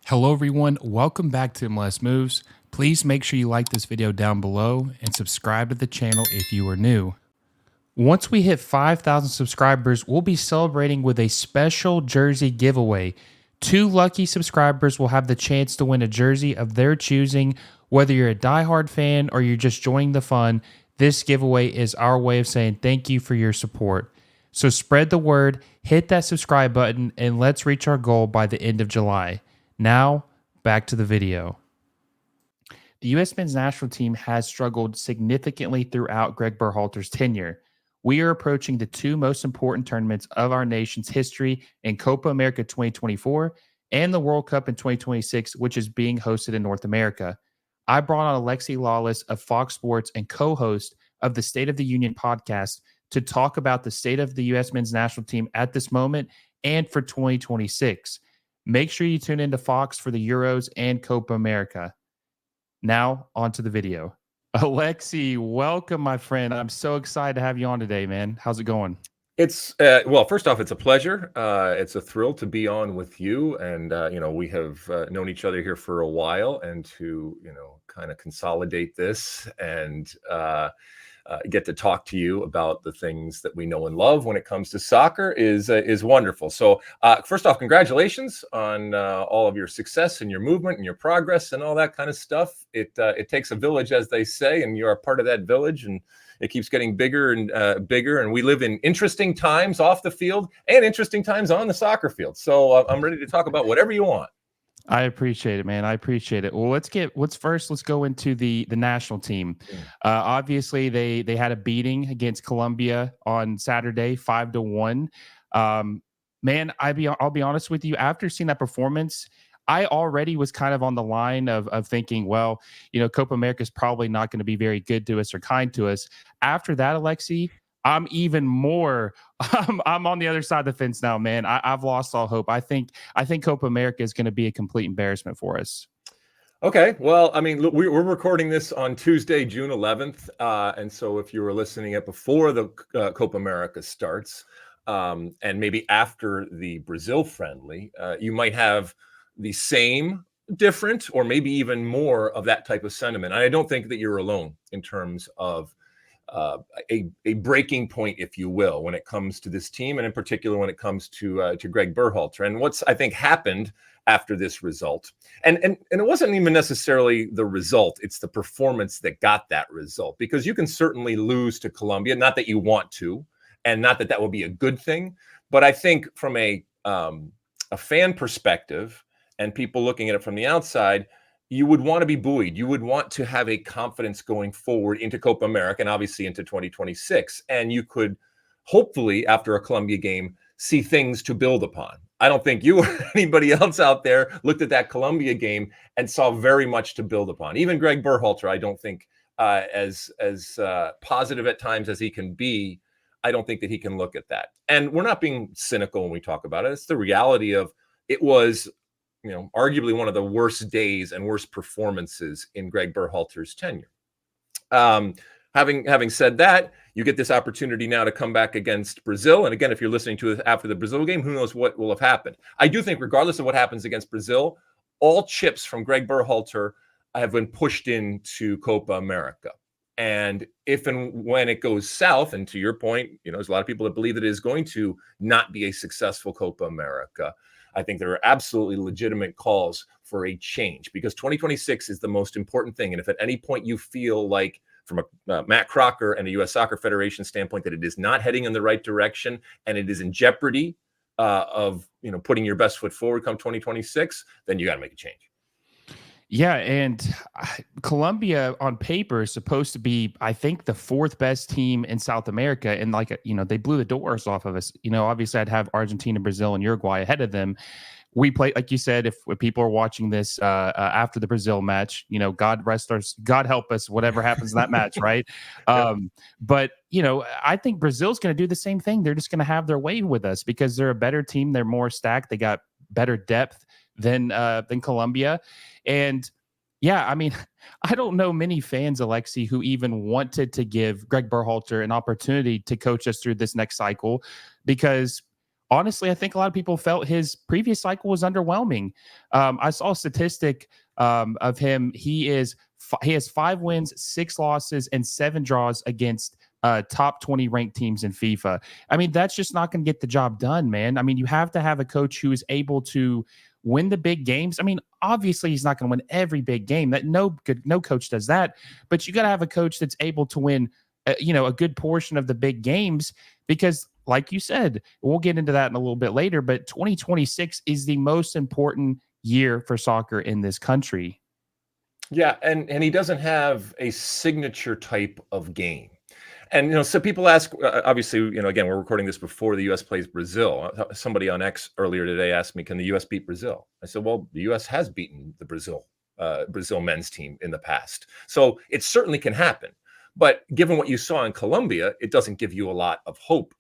Hello everyone, welcome back to MLS Moves. Please make sure you like this video down below and subscribe to the channel if you are new. Once we hit 5,000 subscribers, we'll be celebrating with a special jersey giveaway. 2 lucky subscribers will have the chance to win a jersey of their choosing. Whether you're a diehard fan or you're just joining the fun, this giveaway is our way of saying thank you for your support. So spread the word, hit that subscribe button, and let's reach our goal by the end of July. Now, back to the video. The U.S. men's national team has struggled significantly throughout Gregg Berhalter's tenure. We are approaching the 2 most important tournaments of our nation's history in Copa America 2024 and the World Cup in 2026, which is being hosted in North America. I brought on Alexi Lalas of Fox Sports and co-host of the State of the Union podcast to talk about the state of the U.S. men's national team at this moment and for 2026. Make sure you tune into Fox for the Euros and Copa America. Now, on to the video. Alexi, welcome, my friend. I'm so excited to have you on today, man. How's it going? It's well, first off, it's a pleasure. It's a thrill to be on with you. And, we have known each other here for a while, and to, kind of consolidate this and get to talk to you about the things that we know and love when it comes to soccer is wonderful. So first off, congratulations on all of your success and your movement and your progress and all that kind of stuff. It takes a village, as they say, and you're a part of that village, and it keeps getting bigger and bigger. And we live in interesting times off the field and interesting times on the soccer field. So I'm ready to talk about whatever you want. I appreciate it, man. I appreciate it. Well, let's go into the national team. Obviously, they had a beating against Colombia on Saturday, 5-1. Man, I'll be honest with you. After seeing that performance, I already was kind of on the line of thinking, well, Copa America is probably not going to be very good to us or kind to us. After that, Alexi, I'm even more. I'm on the other side of the fence now, man. I've lost all hope. I think Copa America is going to be a complete embarrassment for us. Okay, well, I mean, look, we're recording this on Tuesday, June 11th, and so if you were listening it before the Copa America starts, and maybe after the Brazil friendly, you might have the same, different, or maybe even more of that type of sentiment. And I don't think that you're alone in terms of a breaking point, if you will, when it comes to this team, and in particular when it comes to Gregg Berhalter. And what's, I think, happened after this result, and it wasn't even necessarily the result, it's the performance that got that result, because you can certainly lose to Colombia, not that you want to, and not that will be a good thing, but I think from a fan perspective and people looking at it from the outside, you would want to be buoyed. You would want to have a confidence going forward into Copa America and obviously into 2026. And you could hopefully, after a Colombia game, see things to build upon. I don't think you or anybody else out there looked at that Colombia game and saw very much to build upon. Even Gregg Berhalter, I don't think as positive at times as he can be, I don't think that he can look at that. And we're not being cynical when we talk about it. It's the reality of it was, arguably one of the worst days and worst performances in Gregg Berhalter's tenure. Having said that, you get this opportunity now to come back against Brazil. And again, if you're listening to it after the Brazil game, who knows what will have happened. I do think regardless of what happens against Brazil, all chips from Gregg Berhalter have been pushed into Copa America. And if and when it goes south, and to your point, there's a lot of people that believe that it is going to not be a successful Copa America. I think there are absolutely legitimate calls for a change, because 2026 is the most important thing. And if at any point you feel like, from a Matt Crocker and a U.S. Soccer Federation standpoint, that it is not heading in the right direction and it is in jeopardy of putting your best foot forward come 2026, then you got to make a change. Yeah, and Colombia on paper is supposed to be, I think, the 4th best team in South America, and they blew the doors off of us. Obviously, I'd have Argentina, Brazil, and Uruguay ahead of them. We played, like you said, if people are watching this after the Brazil match, God help us, whatever happens in that match, right? But I think Brazil's going to do the same thing. They're just going to have their way with us because they're a better team. They're more stacked. They got better depth than Colombia. And yeah, I mean, I don't know many fans, Alexi, who even wanted to give Gregg Berhalter an opportunity to coach us through this next cycle, because honestly, I think a lot of people felt his previous cycle was underwhelming. I saw a statistic of him. He has 5 wins, 6 losses, and 7 draws against top 20 ranked teams in FIFA. I mean, that's just not going to get the job done, man. I mean, you have to have a coach who is able to win the big games. I mean, obviously he's not going to win every big game. That no coach does that. But you got to have a coach that's able to win, a good portion of the big games, because like you said, we'll get into that in a little bit later, but 2026 is the most important year for soccer in this country. Yeah, and he doesn't have a signature type of game. And so people ask, obviously, again, we're recording this before the U.S. plays Brazil. Somebody on X earlier today asked me, "Can the U.S. beat Brazil?" I said, "Well, the U.S. has beaten the Brazil men's team in the past, so it certainly can happen." But given what you saw in Colombia, it doesn't give you a lot of hope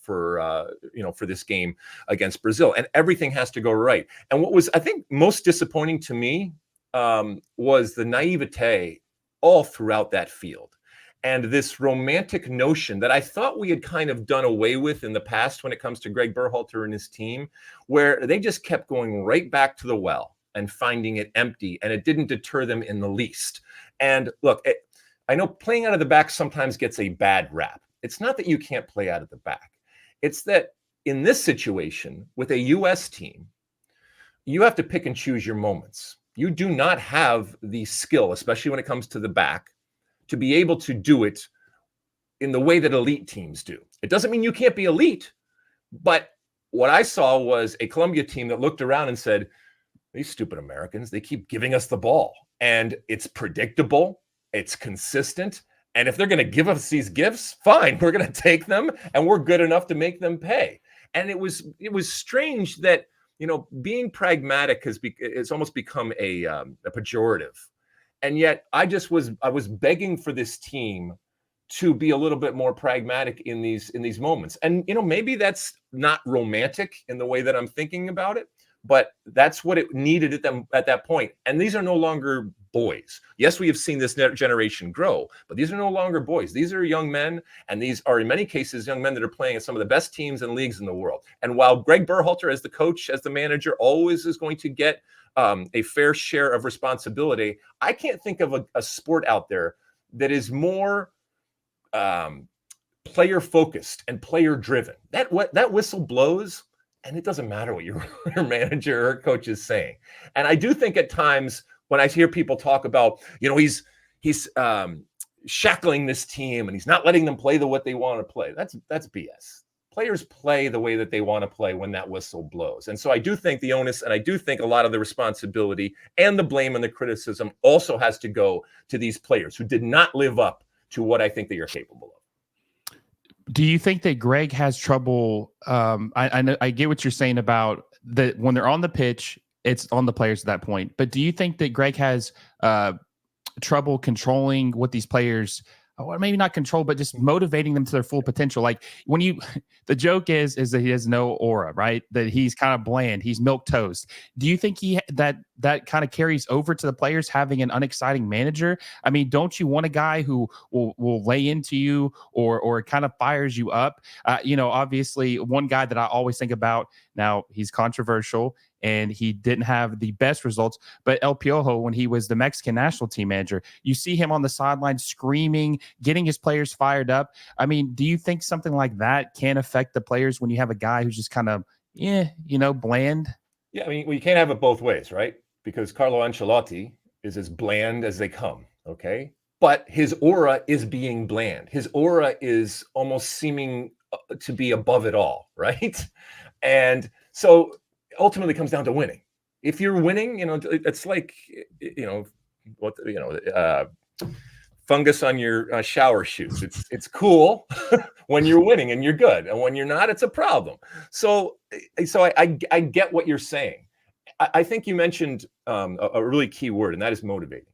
for this game against Brazil. And everything has to go right. And what was, I think, most disappointing to me was the naivete all throughout that field. And this romantic notion that I thought we had kind of done away with in the past when it comes to Gregg Berhalter and his team, where they just kept going right back to the well and finding it empty, and it didn't deter them in the least. And look, I know playing out of the back sometimes gets a bad rap. It's not that you can't play out of the back. It's that in this situation with a U.S. team, you have to pick and choose your moments. You do not have the skill, especially when it comes to the back, to be able to do it in the way that elite teams do. It doesn't mean you can't be elite, but what I saw was a Colombia team that looked around and said, "These stupid Americans, they keep giving us the ball, and it's predictable, it's consistent, and if they're going to give us these gifts, fine, we're going to take them, and we're good enough to make them pay." And it was strange that being pragmatic it's almost become a pejorative. And yet I was begging for this team to be a little bit more pragmatic in these moments. And maybe that's not romantic in the way that I'm thinking about it, but that's what it needed at that point. And these are no longer boys. Yes, we have seen this generation grow, but these are no longer boys. These are young men, and these are in many cases young men that are playing at some of the best teams and leagues in the world. And while Gregg Berhalter, as the coach, as the manager, always is going to get a fair share of responsibility, I can't think of a sport out there that is more player focused and player driven. That whistle blows, and it doesn't matter what your manager or coach is saying. And I do think at times when I hear people talk about, he's shackling this team and he's not letting them play what they want to play. That's BS. Players play the way that they want to play when that whistle blows. And so I do think the onus, and I do think a lot of the responsibility and the blame and the criticism also has to go to these players who did not live up to what I think they are capable of. Do you think that Gregg has trouble? I know, I get what you're saying about that when they're on the pitch, it's on the players at that point. But do you think that Gregg has trouble controlling what these players, or maybe not control, but just motivating them to their full potential? Like the joke is that he has no aura, right? That he's kind of bland, he's milk toast. Do you think that kind of carries over to the players having an unexciting manager? I mean, don't you want a guy who will lay into you or kind of fires you up? Obviously one guy that I always think about, now he's controversial and he didn't have the best results, but El Piojo, when he was the Mexican national team manager, you see him on the sideline screaming, getting his players fired up. I mean, do you think something like that can affect the players when you have a guy who's just kind of, bland? Yeah, I mean, well, you can't have it both ways, right? Because Carlo Ancelotti is as bland as they come, okay? But his aura is being bland. His aura is almost seeming to be above it all, right? And so ultimately comes down to winning. If you're winning, it's like, fungus on your shower shoes. It's cool when you're winning and you're good, and when you're not, it's a problem. So I get what you're saying. I think you mentioned a really key word, and that is motivating.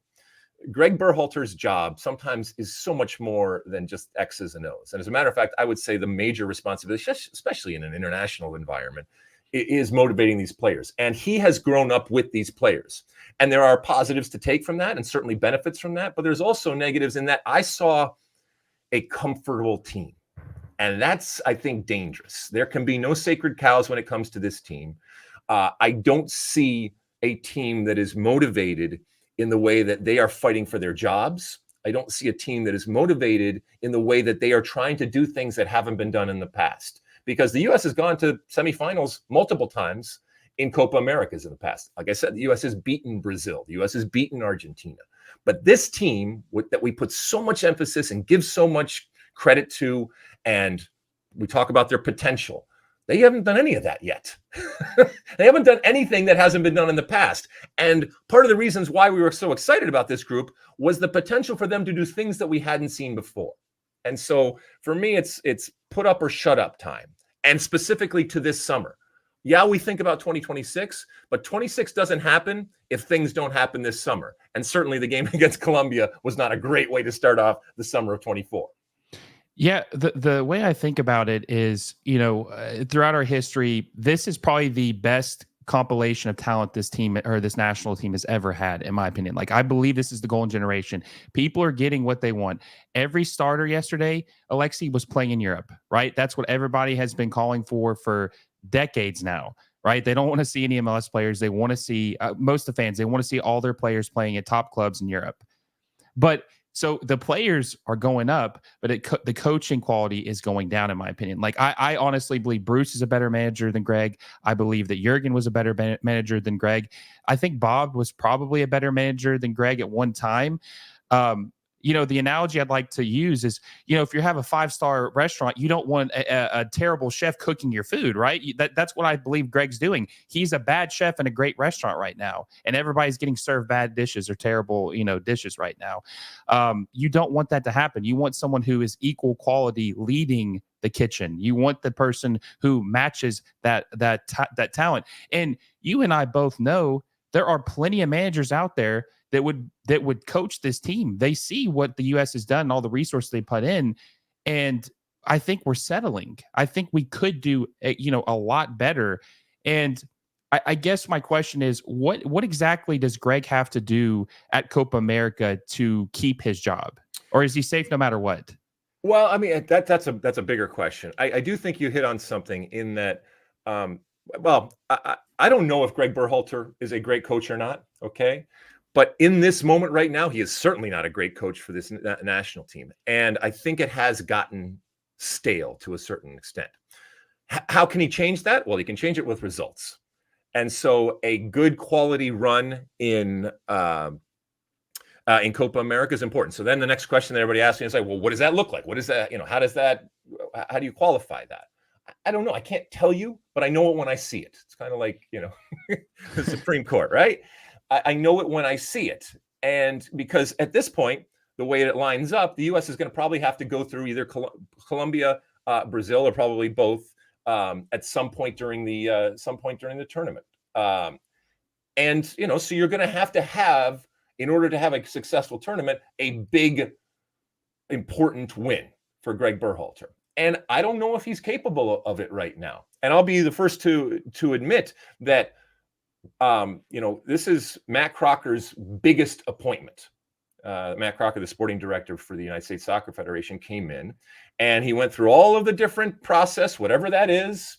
Gregg Berhalter's job sometimes is so much more than just X's and O's. And as a matter of fact, I would say the major responsibility, especially in an international environment, is motivating these players. And he has grown up with these players. And there are positives to take from that and certainly benefits from that. But there's also negatives in that I saw a comfortable team. And that's, I think, dangerous. There can be no sacred cows when it comes to this team. I don't see a team that is motivated in the way that they are fighting for their jobs. I don't see a team that is motivated in the way that they are trying to do things that haven't been done in the past. Because the U.S. has gone to semifinals multiple times in Copa Americas in the past. Like I said, the U.S. has beaten Brazil. The U.S. has beaten Argentina. But this team that we put so much emphasis and give so much credit to, and we talk about their potential, they haven't done any of that yet. They haven't done anything that hasn't been done in the past. And part of the reasons why we were so excited about this group was the potential for them to do things that we hadn't seen before. And so for me, it's put up or shut up time. And specifically to this summer. Yeah, we think about 2026, but 26 doesn't happen if things don't happen this summer. And certainly the game against Colombia was not a great way to start off the summer of 24. Yeah, the way I think about it is, throughout our history, this is probably the best compilation of talent this team or this national team has ever had, in my opinion. Like, I believe this is the golden generation. People are getting what they want. Every starter yesterday, Alexi, was playing in Europe, right? That's what everybody has been calling for decades now, right? They don't want to see any MLS players. They want to see, most of the fans, they want to see all their players playing at top clubs in Europe. But so the players are going up, but the coaching quality is going down, in my opinion. Like, I honestly believe Bruce is a better manager than Gregg. I believe that Jurgen was a better manager than Gregg. I think Bob was probably a better manager than Gregg at one time. The analogy I'd like to use is, if you have a 5-star restaurant, you don't want a terrible chef cooking your food, right? That's what I believe Gregg's doing. He's a bad chef in a great restaurant right now, and everybody's getting served bad dishes or terrible, dishes right now. You don't want that to happen. You want someone who is equal quality leading the kitchen. You want the person who matches that talent. And you and I both know there are plenty of managers out there that would coach this team. They see what the U.S. has done and all the resources they put in, and I think we're settling. I think we could do a lot better. And I guess my question is, what exactly does Gregg have to do at Copa America to keep his job, or is he safe no matter what? Well, I mean, that's a bigger question. I do think you hit on something in that. I don't know if Gregg Berhalter is a great coach or not. Okay. But in this moment right now, he is certainly not a great coach for this national team. And I think it has gotten stale to a certain extent. How can he change that? Well, he can change it with results. And so a good quality run in Copa America is important. So then the next question that everybody asks me is like, well, what does that look like? What is that? How do you qualify that? I don't know. I can't tell you, but I know it when I see it. It's kind of like, the Supreme Court, right? I know it when I see it. And because at this point, the way it lines up, the U.S. is going to probably have to go through either Colombia, Brazil, or probably both at some point during the tournament. So you're going to have, in order to have a successful tournament, a big, important win for Gregg Berhalter. And I don't know if he's capable of it right now. And I'll be the first to admit that this is Matt Crocker's biggest appointment. Matt Crocker, the sporting director for the United States Soccer Federation, came in and he went through all of the different process, whatever that is.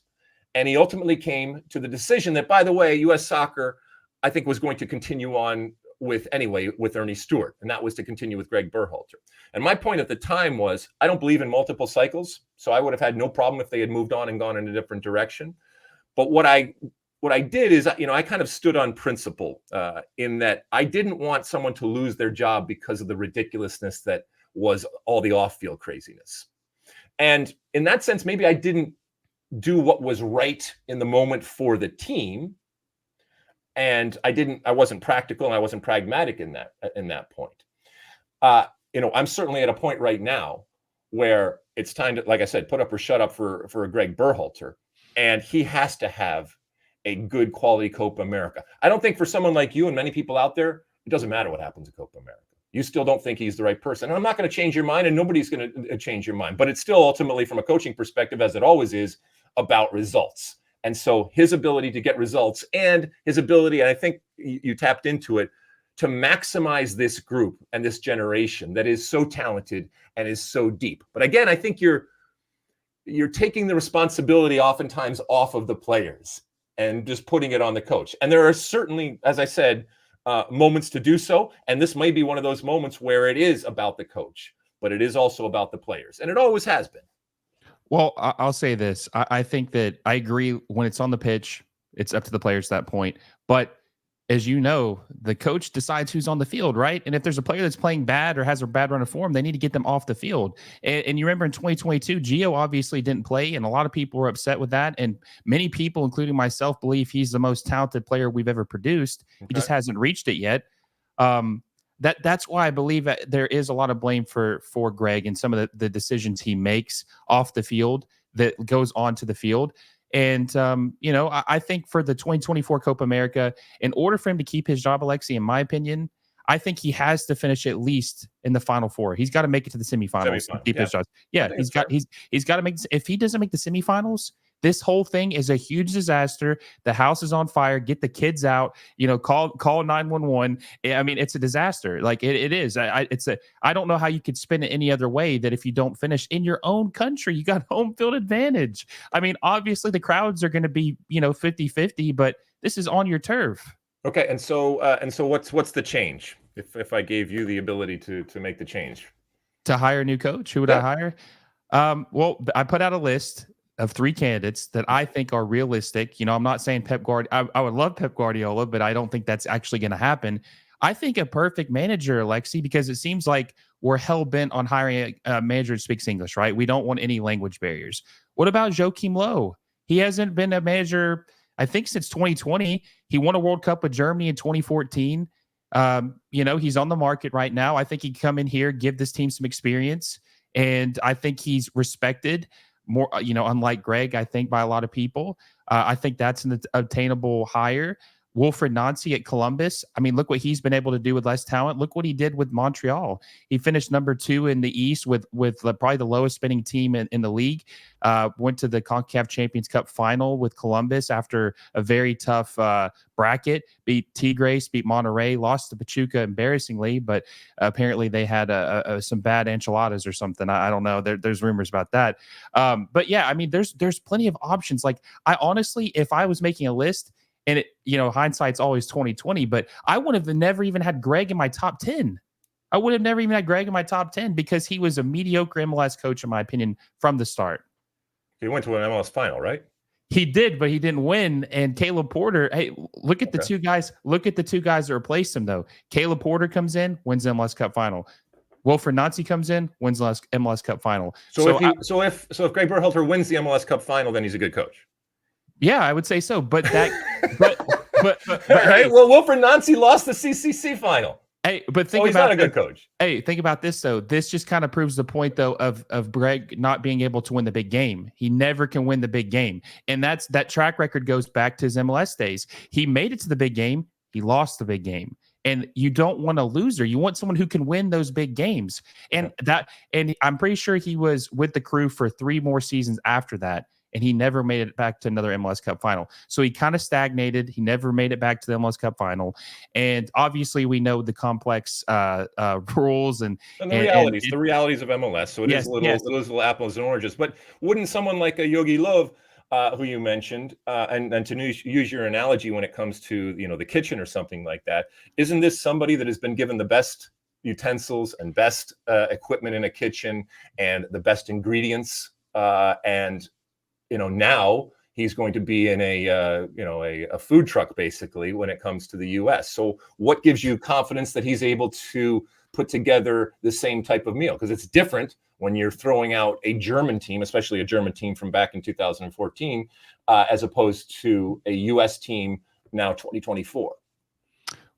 And he ultimately came to the decision that, by the way, U.S. Soccer, I think, was going to continue on with Ernie Stewart. And that was to continue with Gregg Berhalter. And my point at the time was, I don't believe in multiple cycles. So I would have had no problem if they had moved on and gone in a different direction. But what I did is, I kind of stood on principle in that I didn't want someone to lose their job because of the ridiculousness that was all the off-field craziness. And in that sense, maybe I didn't do what was right in the moment for the team. And I wasn't practical and I wasn't pragmatic in that point. I'm certainly at a point right now where it's time to, like I said, put up or shut up for a Gregg Berhalter. And he has to have a good quality Copa America. I don't think for someone like you and many people out there, it doesn't matter what happens in Copa America. You still don't think he's the right person. And I'm not going to change your mind, and nobody's going to change your mind. But it's still ultimately, from a coaching perspective, as it always is, about results. And so his ability to get results and his ability, and I think you tapped into it, to maximize this group and this generation that is so talented and is so deep. But again, I think you're taking the responsibility oftentimes off of the players and just putting it on the coach. And there are certainly, as I said, moments to do so. And this may be one of those moments where it is about the coach, but it is also about the players. And it always has been. Well, I'll say this. I think that I agree when it's on the pitch, it's up to the players at that point. But as you know, the coach decides who's on the field, right? And if there's a player that's playing bad or has a bad run of form, they need to get them off the field. And you remember in 2022, Gio obviously didn't play, and a lot of people were upset with that. And many people, including myself, believe he's the most talented player we've ever produced. Okay. He just hasn't reached it yet. That's why I believe that there is a lot of blame for Gregg and some of the decisions he makes off the field that goes onto the field. And, I think for the 2024 Copa America, in order for him to keep his job, Alexi, in my opinion, I think he has to finish at least in the Final Four. He's got to make it to the semifinals to keep his job. Yeah, he's got to make. If he doesn't make the semifinals, this whole thing is a huge disaster. The house is on fire. Get the kids out. Call 911. I mean, it's a disaster. Like it is. I don't know how you could spin it any other way that if you don't finish in your own country, you got home field advantage. I mean, obviously the crowds are going to be 50-50, but this is on your turf. Okay, and so what's the change? If I gave you the ability to make the change, to hire a new coach, who would I hire? Well, I put out a list of 3 candidates that I think are realistic. I'm not saying Pep Guardiola. I would love Pep Guardiola, but I don't think that's actually going to happen. I think a perfect manager, Alexi, because it seems like we're hell-bent on hiring a manager who speaks English, right? We don't want any language barriers. What about Joachim Low? He hasn't been a manager, I think, since 2020. He won a World Cup with Germany in 2014. He's on the market right now. I think he'd come in here, give this team some experience, and I think he's respected more, unlike Gregg, I think, by a lot of people. I think that's an obtainable hire. Wilfried Nancy at Columbus. I mean, look what he's been able to do with less talent. Look what he did with Montreal. He finished number 2 in the East with probably the lowest spending team in the league. Went to the CONCACAF Champions Cup final with Columbus after a very tough bracket. Beat Tigres, beat Monterrey, lost to Pachuca embarrassingly, but apparently they had some bad enchiladas or something. I don't know. There's rumors about that. But yeah, I mean, there's plenty of options. Like, I honestly, if I was making a list, and hindsight's always 2020, but I would have never even had Gregg in my top 10. I would have never even had Gregg in my top 10 because he was a mediocre MLS coach, in my opinion, from the start. He went to an MLS final, right? He did, but he didn't win. And Caleb Porter, hey, look at the 2 guys. Look at the 2 guys that replaced him, though. Caleb Porter comes in, wins the MLS Cup final. Wilfried Nancy comes in, wins the MLS Cup final. So if Gregg Berhalter wins the MLS Cup final, then he's a good coach. Yeah, I would say so. But that, but hey, well, Wilfried Nancy lost the CCC final. Hey, but think he's about not a good coach. Hey, think about this though. This just kind of proves the point though of Gregg not being able to win the big game. He never can win the big game, and that track record goes back to his MLS days. He made it to the big game. He lost the big game. And you don't want a loser. You want someone who can win those big games. And I'm pretty sure he was with the Crew for 3 more seasons after that. And he never made it back to another MLS Cup final. So he kind of stagnated. He never made it back to the MLS Cup final. And obviously we know the complex rules and the realities of MLS. So it is a little apples and oranges. But wouldn't someone like a Yogi Löw, who you mentioned, and to use your analogy when it comes to the kitchen or something like that, isn't this somebody that has been given the best utensils and best equipment in a kitchen and the best ingredients and now he's going to be in a food truck basically when it comes to the U.S. So what gives you confidence that he's able to put together the same type of meal? Because it's different when you're throwing out a German team, especially a German team from back in 2014, as opposed to a U.S. team now 2024.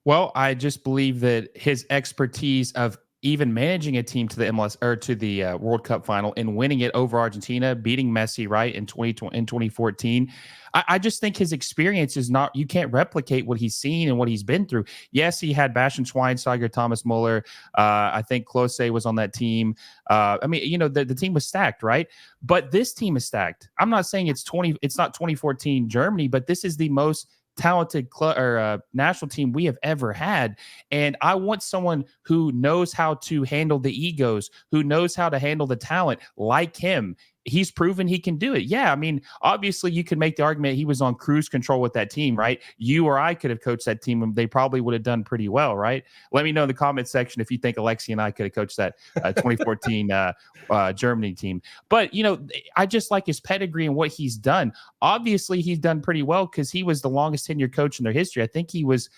Well, I just believe that his expertise of even managing a team to the MLS or to the World Cup final and winning it over Argentina, beating Messi, right, in 2014. I just think his experience is not, you can't replicate what he's seen and what he's been through. Yes, he had Bastian Schweinsteiger, Thomas Muller. I think Klose was on that team. I mean, the team was stacked, right? But this team is stacked. I'm not saying it's not 2014 Germany, but this is the most talented national team we have ever had. And I want someone who knows how to handle the egos, who knows how to handle the talent like him. he's proven he can do it. Yeah, I mean, obviously you could make the argument he was on cruise control with that team, right? You or I could have coached that team and they probably would have done pretty well, right? Let me know in the comment section if you think Alexi and I could have coached that 2014 Germany team. But, I just like his pedigree and what he's done. Obviously, he's done pretty well because he was the longest tenured coach in their history. I think he was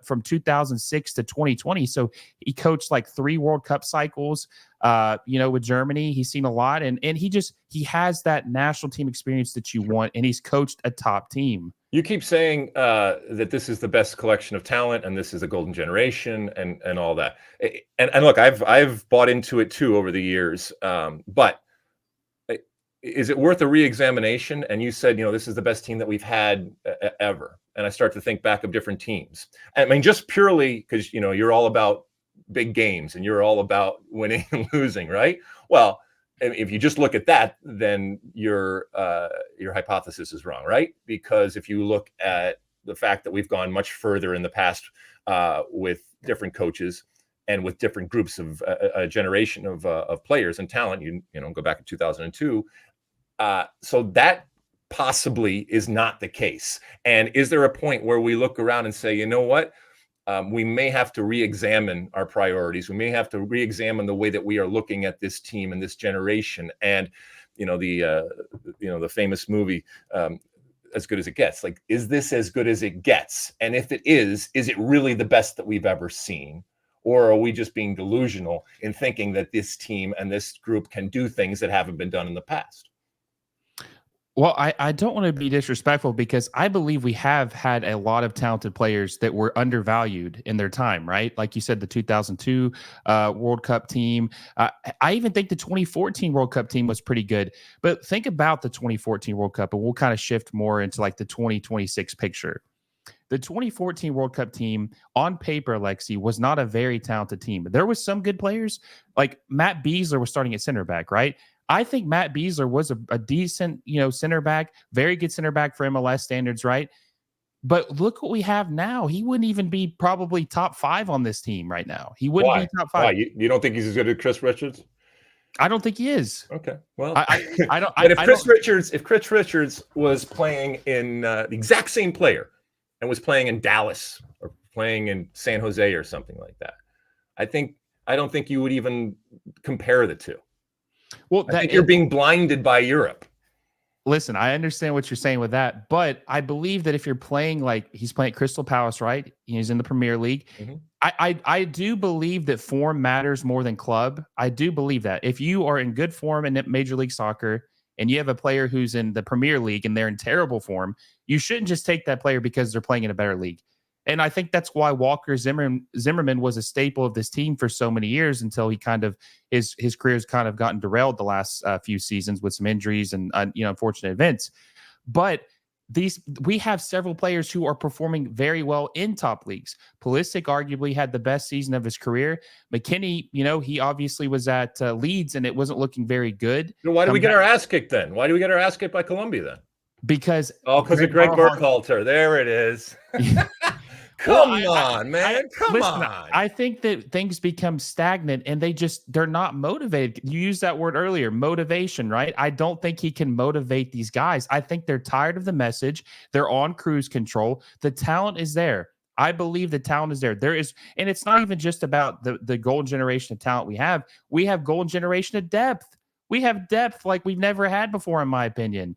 from 2006 to 2020. So he coached like 3 World Cup cycles. With Germany, he's seen a lot, and he has that national team experience that you want, and he's coached a top team. You keep saying that this is the best collection of talent, and this is a golden generation, and all that. And look, I've bought into it too over the years. But is it worth a re-examination? And you said, this is the best team that we've had ever. And I start to think back of different teams. I mean, just purely because you're all about big games and you're all about winning and losing, right? Well, if you just look at that, then your hypothesis is wrong, right? Because if you look at the fact that we've gone much further in the past with different coaches and with different groups of a generation of players and talent, go back to 2002. So that possibly is not the case. And is there a point where we look around and say, you know what? We may have to re-examine our priorities. We may have to re-examine the way that we are looking at this team and this generation. And the famous movie, As Good as It Gets. Like, is this as good as it gets? And if it is it really the best that we've ever seen? Or are we just being delusional in thinking that this team and this group can do things that haven't been done in the past? Well, I don't want to be disrespectful because I believe we have had a lot of talented players that were undervalued in their time, right? Like you said, the 2002 World Cup team. I even think the 2014 World Cup team was pretty good. But think about the 2014 World Cup, and we'll kind of shift more into like the 2026 picture. The 2014 World Cup team on paper, Alexi, was not a very talented team. There was some good players, like Matt Beasler was starting at center back, right? I think Matt Beasler was a decent, center back, very good center back for MLS standards, right? But look what we have now. He wouldn't even be probably top 5 on this team right now. He wouldn't be top 5. Why? You don't think he's as good as Chris Richards? I don't think he is. Okay. Well, I don't. But if Chris Richards was playing in the exact same player and was playing in Dallas or playing in San Jose or something like that, I don't think you would even compare the two. Well, I think you're being blinded by Europe. Listen, I understand what you're saying with that, but I believe that if you're playing like he's playing at Crystal Palace, right? He's in the Premier League. Mm-hmm. I do believe that form matters more than club. I do believe that. If you are in good form in Major League Soccer and you have a player who's in the Premier League and they're in terrible form, you shouldn't just take that player because they're playing in a better league. And I think that's why Walker Zimmerman was a staple of this team for so many years until he kind of his career's kind of gotten derailed the last few seasons with some injuries and unfortunate events. But we have several players who are performing very well in top leagues. Pulisic arguably had the best season of his career. McKennie, he obviously was at Leeds and it wasn't looking very good. So why do we get our ass kicked then? Why do we get our ass kicked by Colombia then? Because of Gregg Berhalter. There it is. Come on, man. Come on. I think that things become stagnant and they're not motivated. You used that word earlier, motivation, right? I don't think he can motivate these guys. I think they're tired of the message. They're on cruise control. The talent is there. I believe the talent is there. There is, and it's not even just about the golden generation of talent we have. We have golden generation of depth. We have depth like we've never had before, in my opinion.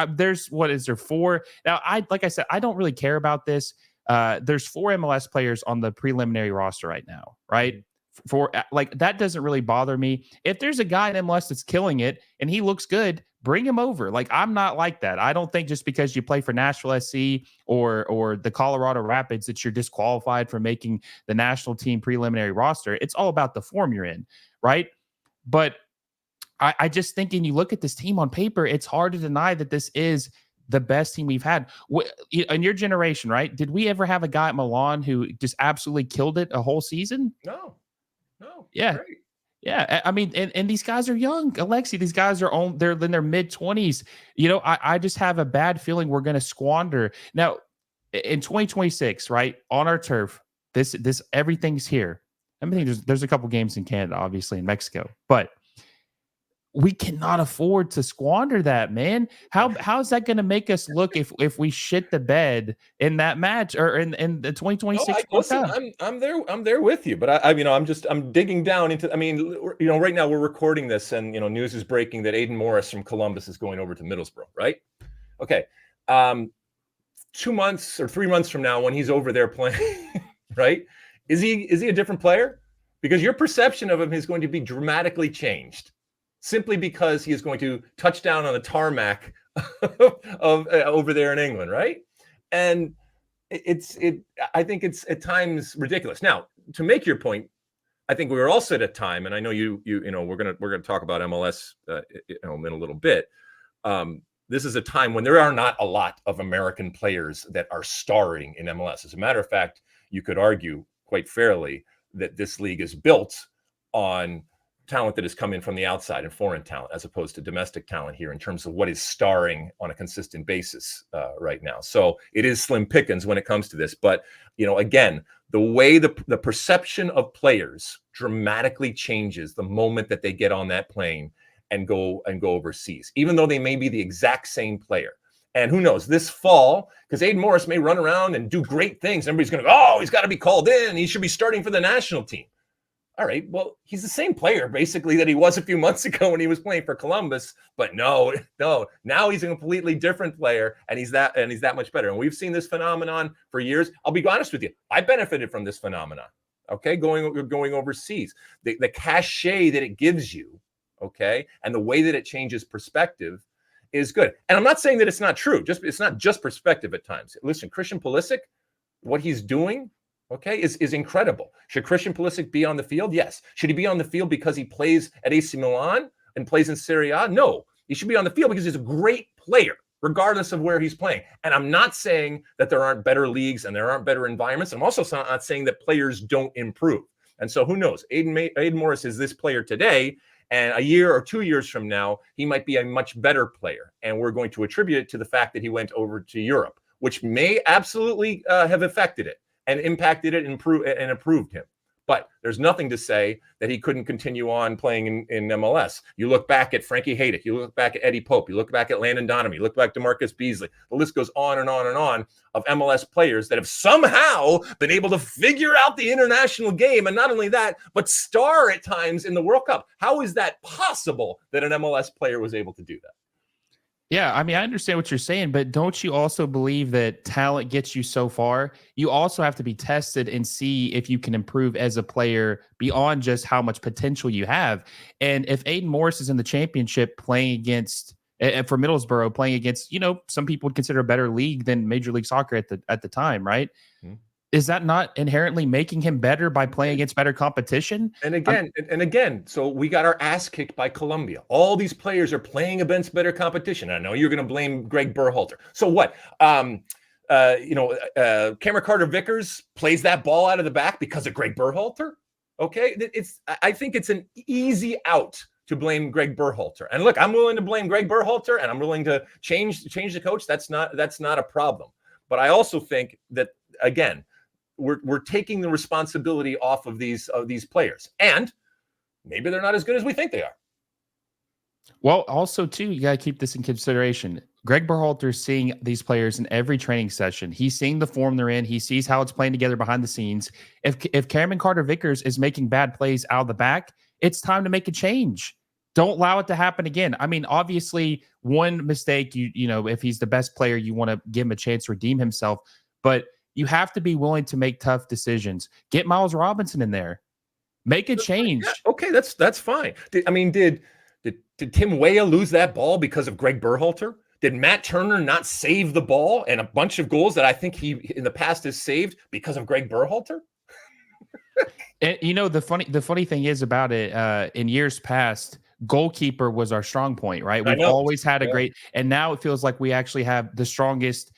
There's 4? Now, like I said, I don't really care about this. There's 4 MLS players on the preliminary roster right now, right? For like that doesn't really bother me. If there's a guy in MLS that's killing it and he looks good, bring him over. Like I'm not like that. I don't think just because you play for Nashville SC or the Colorado Rapids that you're disqualified from making the national team preliminary roster. It's all about the form you're in, right? But I just think, and you look at this team on paper, it's hard to deny that this is the best team we've had in your generation, right? Did we ever have a guy at Milan who just absolutely killed it a whole season? No. Yeah. Great. Yeah. I mean, and these guys are young, Alexi. These guys are they're in their mid-20s. I just have a bad feeling we're going to squander. Now, in 2026, right, on our turf, this everything's here. I mean, there's a couple games in Canada, obviously, in Mexico, but we cannot afford to squander that, man. How is that going to make us look if we shit the bed in that match or in the No, 2026 World listen, Cup? I'm there with you, but I'm digging down into. I mean, right now we're recording this, and news is breaking that Aiden Morris from Columbus is going over to Middlesbrough, right? Okay, 2 months or 3 months from now, when he's over there playing, right? Is he a different player? Because your perception of him is going to be dramatically changed, simply because he is going to touch down on the tarmac of over there in England, right? And I think it's at times ridiculous. Now, to make your point, I think we were also at a time, and I know we're gonna talk about MLS in a little bit. This is a time when there are not a lot of American players that are starring in MLS. As a matter of fact, you could argue quite fairly that this league is built on talent that is coming from the outside and foreign talent, as opposed to domestic talent here in terms of what is starring on a consistent basis right now. So it is slim pickings when it comes to this. But, again, the way the perception of players dramatically changes the moment that they get on that plane and go overseas, even though they may be the exact same player. And who knows, this fall, because Aiden Morris may run around and do great things. Everybody's going to go, oh, he's got to be called in. He should be starting for the national team. All right, well, he's the same player basically that he was a few months ago when he was playing for Columbus, but no, now he's a completely different player, and he's that much better. And we've seen this phenomenon for years. I'll be honest with you, I benefited from this phenomenon. Okay, going overseas, the cachet that it gives you, okay, and the way that it changes perspective is good. And I'm not saying that it's not true. It's not just perspective at times. Listen, Christian Pulisic, what he's doing, okay, is incredible. Should Christian Pulisic be on the field? Yes. Should he be on the field because he plays at AC Milan and plays in Serie A? No. He should be on the field because he's a great player, regardless of where he's playing. And I'm not saying that there aren't better leagues and there aren't better environments. I'm also not saying that players don't improve. And so who knows? Aiden Morris is this player today, and a year or 2 years from now, he might be a much better player. And we're going to attribute it to the fact that he went over to Europe, which may absolutely have affected it and impacted it and improved him. But there's nothing to say that he couldn't continue on playing in MLS. You look back at Frankie Haydick, you look back at Eddie Pope, you look back at Landon Donovan, you look back to Marcus Beasley. The list goes on and on and on of MLS players that have somehow been able to figure out the international game. And not only that, but star at times in the World Cup. How is that possible that an MLS player was able to do that? Yeah, I mean, I understand what you're saying, but don't you also believe that talent gets you so far? You also have to be tested and see if you can improve as a player beyond just how much potential you have. And if Aiden Morris is in the championship playing against for Middlesbrough, playing against, some people would consider a better league than Major League Soccer at the time, right? Mm-hmm. Is that not inherently making him better by playing against better competition? And again, so we got our ass kicked by Colombia. All these players are playing against better competition. I know you're going to blame Gregg Berhalter. So what? Cameron Carter-Vickers plays that ball out of the back because of Gregg Berhalter. Okay, I think it's an easy out to blame Gregg Berhalter. And look, I'm willing to blame Gregg Berhalter, and I'm willing to change the coach. That's not a problem. But I also think that, again, we're taking the responsibility off of these players, and maybe they're not as good as we think they are. Well, also too, you got to keep this in consideration. Gregg Berhalter is seeing these players in every training session. He's seeing the form they're in. He sees how it's playing together behind the scenes. If Cameron Carter-Vickers is making bad plays out of the back, it's time to make a change. Don't allow it to happen again. I mean, obviously, one mistake, if he's the best player, you want to give him a chance to redeem himself, but you have to be willing to make tough decisions. Get Miles Robinson in there. Make a change. Yeah, okay, that's fine. Did Tim Weah lose that ball because of Gregg Berhalter? Did Matt Turner not save the ball and a bunch of goals that I think he in the past has saved because of Gregg Berhalter? And, the funny thing is about it, in years past, goalkeeper was our strong point, right? We've always had a great, and now it feels like we actually have the strongest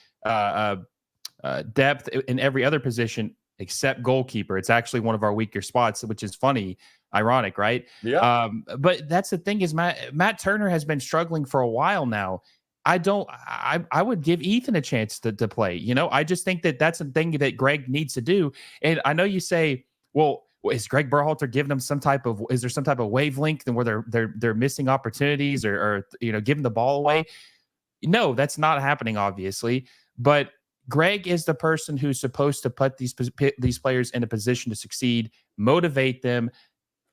depth in every other position except goalkeeper. It's actually one of our weaker spots, which is funny, ironic, right? Yeah. But that's the thing is Matt Turner has been struggling for a while now. I would give Ethan a chance to play. I just think that that's a thing that Gregg needs to do. And I know you say, well, is Gregg Berhalter giving them some type of, is there some type of wavelength and where they're missing opportunities or giving the ball away? No, that's not happening, obviously. But Gregg is the person who's supposed to put these players in a position to succeed, motivate them,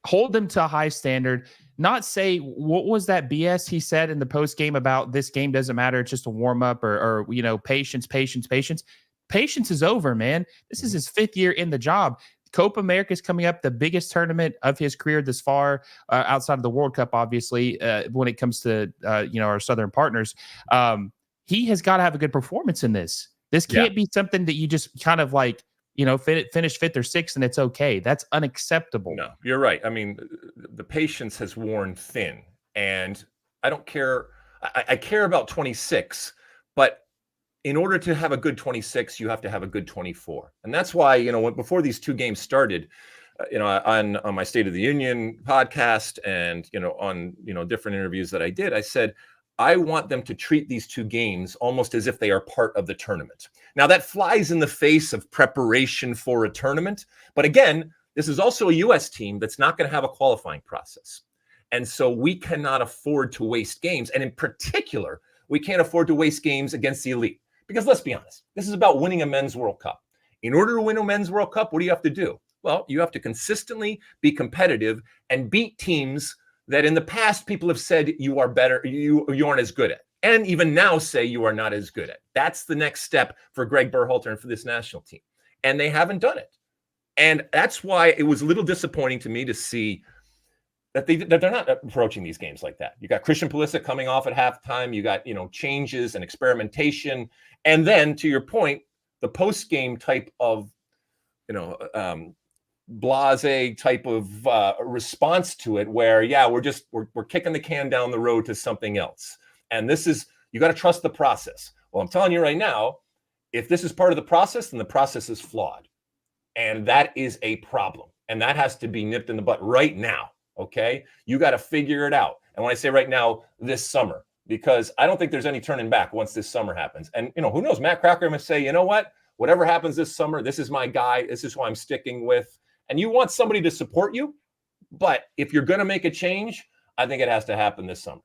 hold them to a high standard, not say what was that BS he said in the post game about this game doesn't matter, it's just a warm up or patience. Patience is over, man. This is his 5th year in the job. Copa America is coming up, the biggest tournament of his career this far, outside of the World Cup, obviously, when it comes to our Southern partners. He has got to have a good performance in this. This can't be something that you just kind of like, finish 5th or 6th and it's okay. That's unacceptable. No, you're right. I mean, the patience has worn thin, and I don't care. I care about 26, but in order to have a good 26, you have to have a good 24. And that's why, before these 2 games started, on my State of the Union podcast and, on, different interviews that I did, I said, I want them to treat these 2 games almost as if they are part of the tournament. Now, that flies in the face of preparation for a tournament. But again, this is also a U.S. team that's not going to have a qualifying process. And so we cannot afford to waste games. And in particular, we can't afford to waste games against the elite. Because let's be honest, this is about winning a men's World Cup. In order to win a men's World Cup, what do you have to do? Well, you have to consistently be competitive and beat teams that in the past people have said you are better, you aren't as good at, and even now say you are not as good at. That's the next step for Gregg Berhalter and for this national team. And they haven't done it. And that's why it was a little disappointing to me to see that they're not approaching these games like that. You got Christian Pulisic coming off at halftime. You got, changes and experimentation. And then to your point, the post-game type of, blase type of response to it where, we're kicking the can down the road to something else. And this is, you got to trust the process. Well, I'm telling you right now, if this is part of the process, then the process is flawed. And that is a problem. And that has to be nipped in the butt right now. Okay. You got to figure it out. And when I say right now, this summer, because I don't think there's any turning back once this summer happens. And, who knows, Matt Cracker must say, you know what, whatever happens this summer, this is my guy. This is who I'm sticking with. And you want somebody to support you. But if you're going to make a change, I think it has to happen this summer.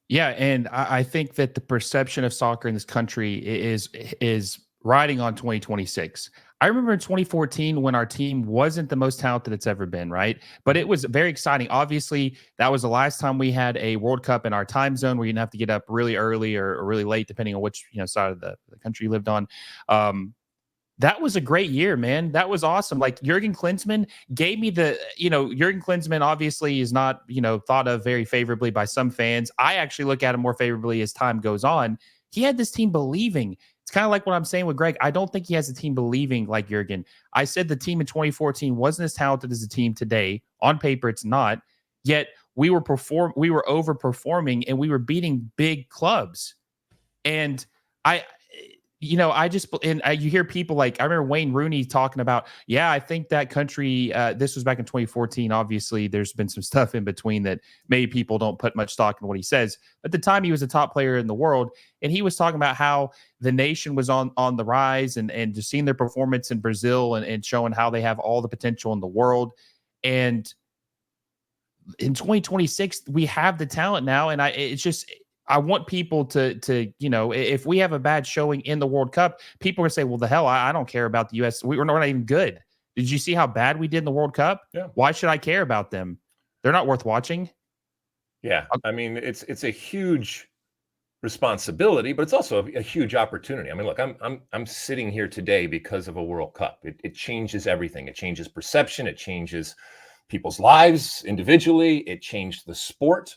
Yeah. And I think that the perception of soccer in this country is riding on 2026. I remember in 2014 when our team wasn't the most talented it's ever been, right? But it was very exciting. Obviously, that was the last time we had a World Cup in our time zone where you didn't have to get up really early or really late, depending on which side of the country you lived on. That was a great year, man. That was awesome. Like Jurgen Klinsmann gave me Jurgen Klinsmann obviously is not, thought of very favorably by some fans. I actually look at him more favorably as time goes on. He had this team believing. It's kind of like what I'm saying with Gregg. I don't think he has a team believing like Jurgen. I said the team in 2014 wasn't as talented as the team today. On paper, it's not. Yet we were overperforming and we were beating big clubs. And you hear people like, I remember Wayne Rooney talking about, I think that country, this was back in 2014. Obviously, there's been some stuff in between that maybe people don't put much stock in what he says. At the time, he was a top player in the world. And he was talking about how the nation was on the rise and just seeing their performance in Brazil and showing how they have all the potential in the world. And in 2026, we have the talent now. And I want people to if we have a bad showing in the World Cup, people are going to say, well, the hell, I don't care about the U.S. We're not even good. Did you see how bad we did in the World Cup? Yeah. Why should I care about them? They're not worth watching. Yeah. I mean, it's a huge responsibility, but it's also a huge opportunity. I mean, look, I'm sitting here today because of a World Cup. It changes everything. It changes perception. It changes people's lives individually. It changed the sport.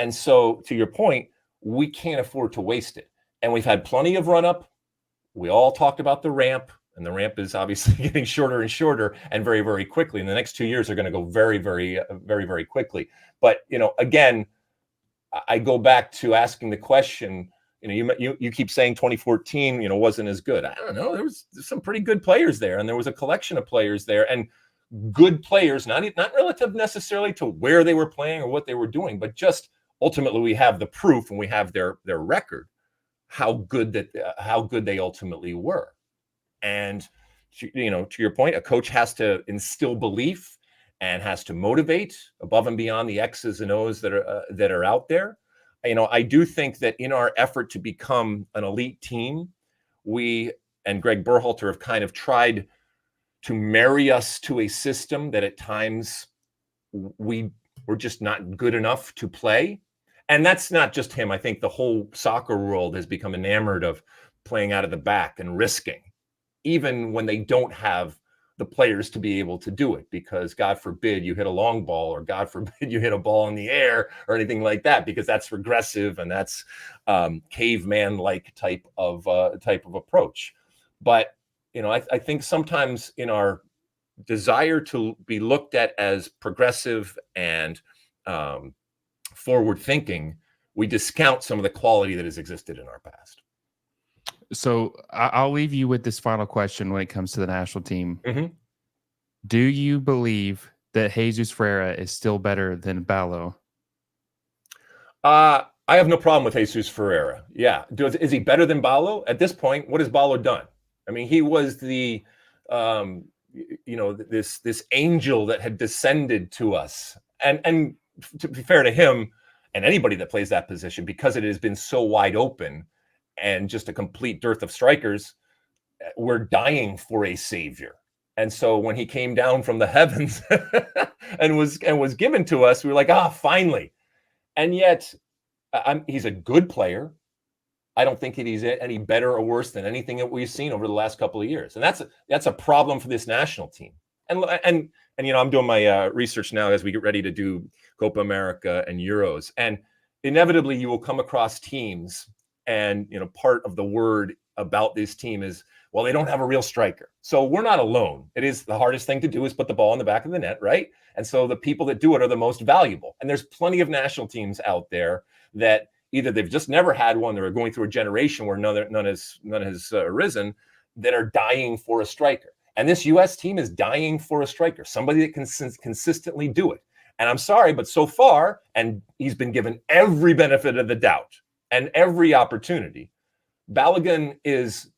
And so to your point, we can't afford to waste it. And we've had plenty of run up. We all talked about the ramp, and the ramp is obviously getting shorter and shorter and very, very quickly. And the next 2 years are going to go very, very, very, very quickly. But, again, I go back to asking the question, you keep saying 2014, wasn't as good. I don't know. There's some pretty good players there, and there was a collection of players there, and good players, not relative necessarily to where they were playing or what they were doing, but just ultimately we have the proof and we have their record, how good they ultimately were. And to your point, a coach has to instill belief and has to motivate above and beyond the X's and O's that are out there. I do think that in our effort to become an elite team, we and Gregg Berhalter have kind of tried to marry us to a system that at times we're just not good enough to play. And that's not just him. I think the whole soccer world has become enamored of playing out of the back and risking, even when they don't have the players to be able to do it, because God forbid you hit a long ball, or God forbid you hit a ball in the air or anything like that, because that's regressive and that's caveman-like type of approach. But I think sometimes in our desire to be looked at as progressive and forward thinking, we discount some of the quality that has existed in our past. So I'll leave you with this final question when it comes to the national team. Mm-hmm. Do you believe that Jesus Ferreira is still better than Ballo? I have no problem with Jesus Ferreira. Yeah. Is he better than Ballo? At this point, what has Ballo done? I mean, he was the this angel that had descended to us, and to be fair to him and anybody that plays that position, because it has been so wide open and just a complete dearth of strikers, we're dying for a savior. And so when he came down from the heavens and was given to us, we were like, finally. And yet he's a good player. I don't think he's any better or worse than anything that we've seen over the last couple of years. And that's a problem for this national team. And I'm doing my research now as we get ready to do Copa America and Euros. And inevitably you will come across teams, and part of the word about this team is, well, they don't have a real striker. So we're not alone. It is the hardest thing to do is put the ball in the back of the net, right? And so the people that do it are the most valuable. And there's plenty of national teams out there that either they've just never had one, or are going through a generation where none has arisen, that are dying for a striker. And this U.S. team is dying for a striker, somebody that can consistently do it. And I'm sorry, but so far, and he's been given every benefit of the doubt and every opportunity, Balogun is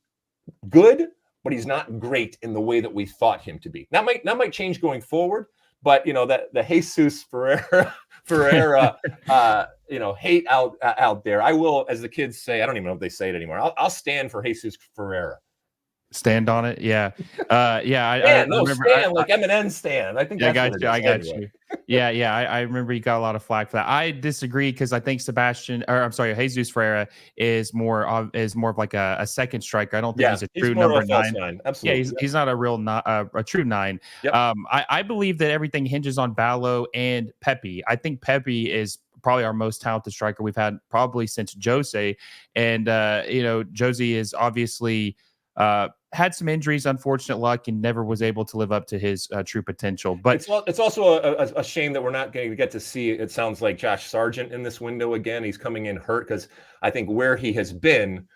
good, but he's not great in the way that we thought him to be. That might change going forward, but that the Jesus Ferreira hate out there. I will, as the kids say, I don't even know if they say it anymore. I'll stand for Jesus Ferreira. Stand on it, yeah, I remember, stand like Eminem stand. I think I got you. Yeah. I remember he got a lot of flack for that. I disagree, because I think Jesus Ferreira is more of like a second striker. I don't think he's a true number 9. Absolutely. Yeah, he's not a real a true 9. Yep. I believe that everything hinges on Ballo and Pepe. I think Pepe is probably our most talented striker we've had probably since Jose, and Jose is obviously had some injuries, unfortunate luck, and never was able to live up to his true potential. But it's also a shame that we're not going to get to see, it sounds like, Josh Sargent in this window again. He's coming in hurt, because I think where he has been,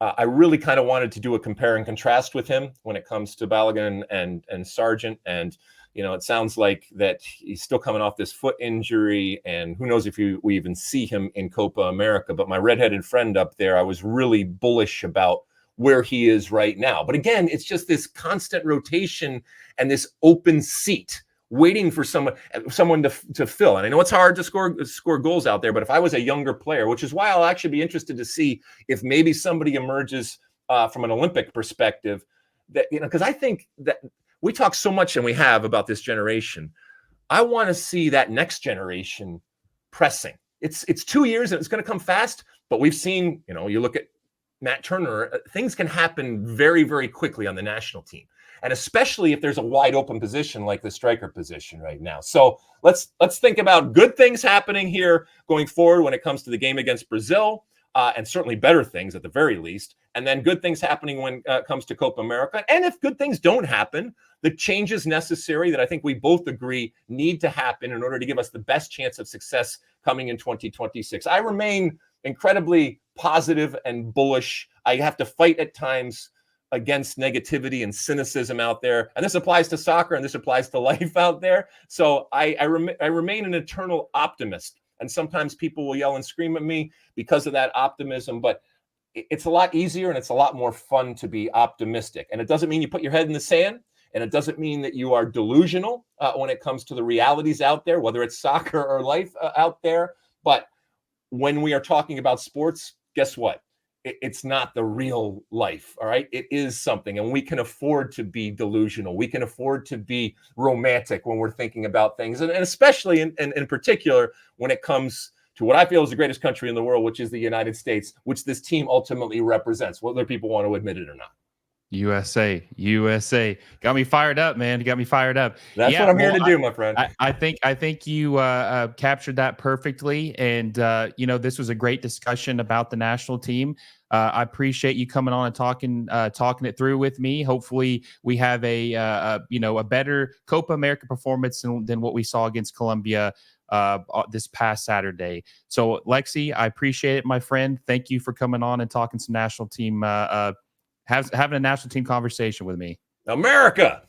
I really kind of wanted to do a compare and contrast with him when it comes to Balogun and Sargent. And it sounds like that he's still coming off this foot injury, and who knows if we even see him in Copa America. But my redheaded friend up there, I was really bullish about where he is right now. But again, it's just this constant rotation and this open seat waiting for someone to fill. And I know it's hard to score goals out there, but if I was a younger player, which is why I'll actually be interested to see if maybe somebody emerges from an Olympic perspective, that because I think that we talk so much, and we have, about this generation. I want to see that next generation pressing. It's 2 years and it's going to come fast, but we've seen, you look at Matt Turner, things can happen very, very quickly on the national team. And especially if there's a wide open position like the striker position right now. So let's think about good things happening here going forward when it comes to the game against Brazil, and certainly better things at the very least. And then good things happening when it comes to Copa America. And if good things don't happen, the changes necessary that I think we both agree need to happen in order to give us the best chance of success coming in 2026. I remain incredibly positive and bullish. I have to fight at times against negativity and cynicism out there. And this applies to soccer, and this applies to life out there. So I remain an eternal optimist. And sometimes people will yell and scream at me because of that optimism. But it's a lot easier and it's a lot more fun to be optimistic. And it doesn't mean you put your head in the sand. And it doesn't mean that you are delusional when it comes to the realities out there, whether it's soccer or life out there. But when we are talking about sports, guess what? It's not the real life. All right. It is something. And we can afford to be delusional. We can afford to be romantic when we're thinking about things. And especially in particular, when it comes to what I feel is the greatest country in the world, which is the United States, which this team ultimately represents, whether people want to admit it or not. USA. Got me fired up, man. You got me fired up. That's what I'm here to do, my friend. I think you captured that perfectly. And, this was a great discussion about the national team. I appreciate you coming on and talking it through with me. Hopefully we have a better Copa America performance than what we saw against Colombia this past Saturday. So, Lexi, I appreciate it, my friend. Thank you for coming on and talking some national team having a national team conversation with me. America.